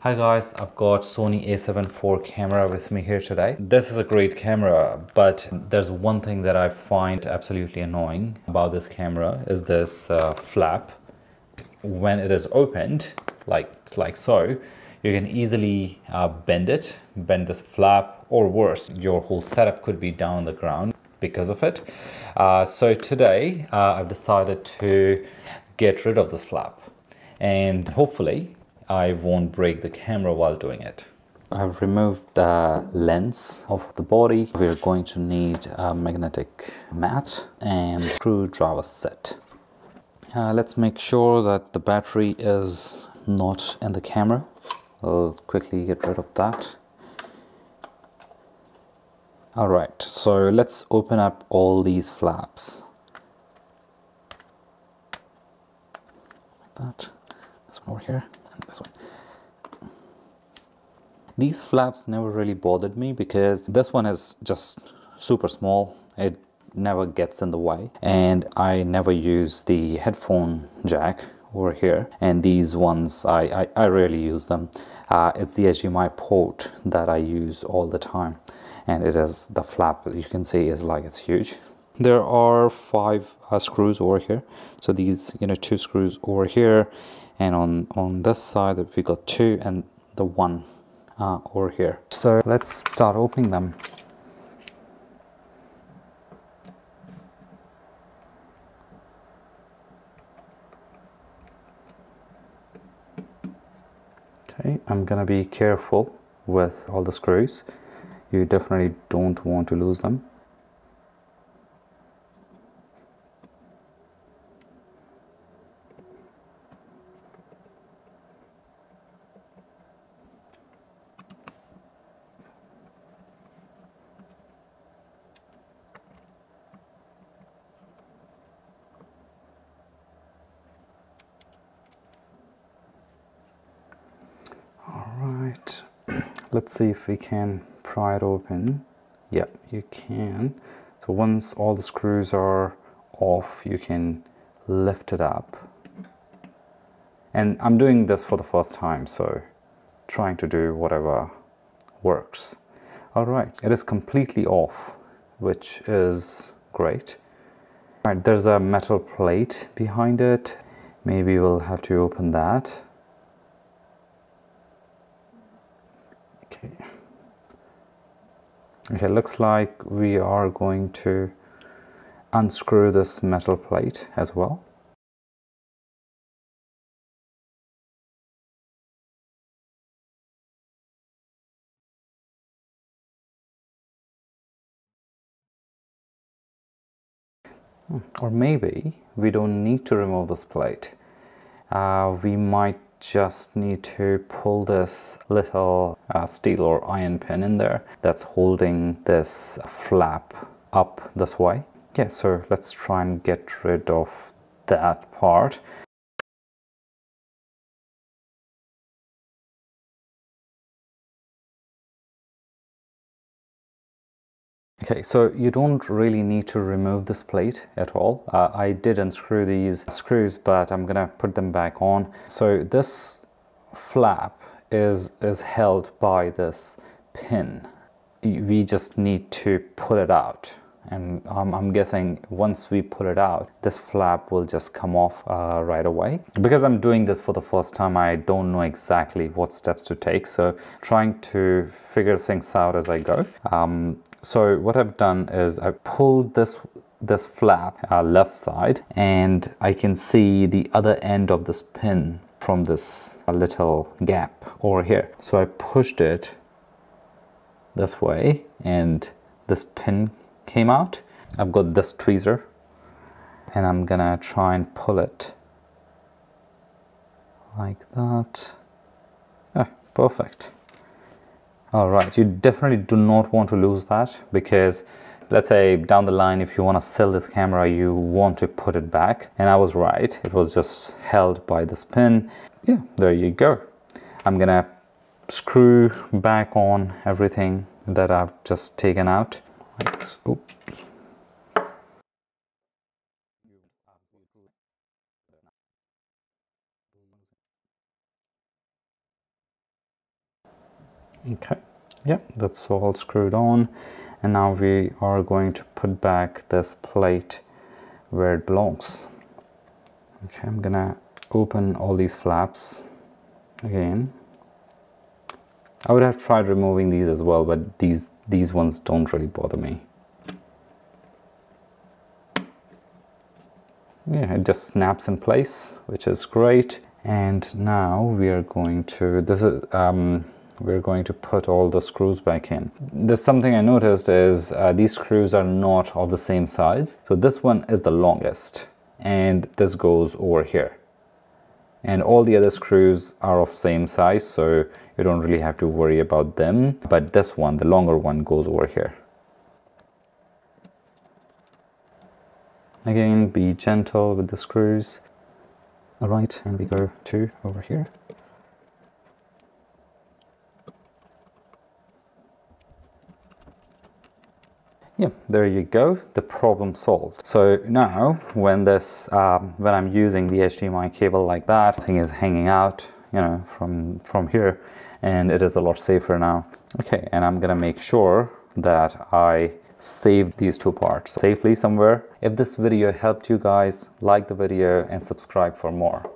Hi guys, I've got Sony A7 IV camera with me here today. This is a great camera, but there's one thing that I find absolutely annoying about this camera is this flap. When it is opened, like so, you can easily bend this flap, or worse, your whole setup could be down on the ground because of it. So today I've decided to get rid of this flap, and hopefully I won't break the camera while doing it. I've removed the lens of the body. We're going to need a magnetic mat and screwdriver set. Let's make sure that the battery is not in the camera. I'll quickly get rid of that. Alright, so let's open up all these flaps. Like that. This one over here. This one. These flaps never really bothered me because this one is just super small. It never gets in the way, and I never use the headphone jack over here, and these ones I rarely use them. It's the HDMI port that I use all the time, and it is the flap, you can see, is like it's huge. There are 5 screws over here, so these 2 screws over here, and on this side we got 2 and the one over here. So let's start opening them. Okay, I'm gonna be careful with all the screws. You definitely don't want to lose them. Alright, let's see if we can pry it open. Yep, you can. So once all the screws are off, you can lift it up. And I'm doing this for the first time, so trying to do whatever works. Alright, it is completely off, which is great. Alright, there's a metal plate behind it. Maybe we'll have to open that. Okay, looks like we are going to unscrew this metal plate as well. Or maybe we don't need to remove this plate. We might just need to pull this little steel or iron pin in there that's holding this flap up this way. Yeah, so let's try and get rid of that part. Okay, so you don't really need to remove this plate at all. I did unscrew these screws, but I'm gonna put them back on. So this flap is held by this pin. We just need to pull it out, and I'm guessing once we pull it out, this flap will just come off right away. Because I'm doing this for the first time, I don't know exactly what steps to take, so trying to figure things out as I go. So what I've done is I pulled this flap left side, and I can see the other end of this pin from this little gap over here. So I pushed it this way and this pin came out. I've got this tweezer and I'm gonna try and pull it like that. Ah, perfect. All right, you definitely do not want to lose that, because let's say down the line if you want to sell this camera, you want to put it back. And I was right, it was just held by this pin. Yeah, there you go. I'm gonna screw back on everything that I've just taken out. Oops. Okay, yeah, that's all screwed on. And now we are going to put back this plate where it belongs. Okay, I'm gonna open all these flaps again. I would have tried removing these as well, but these ones don't really bother me. Yeah, it just snaps in place, which is great. And now we are going to, we're going to put all the screws back in. There's something I noticed is these screws are not of the same size. So this one is the longest and this goes over here. And all the other screws are of same size, so you don't really have to worry about them. But this one, the longer one, goes over here. Again, be gentle with the screws. All right, and we go to over here. Yeah, there you go, the problem solved. So now when this, when I'm using the HDMI cable like that, thing is hanging out, you know, from here, and it is a lot safer now. Okay, and I'm gonna make sure that I save these two parts safely somewhere. If this video helped you guys, like the video and subscribe for more.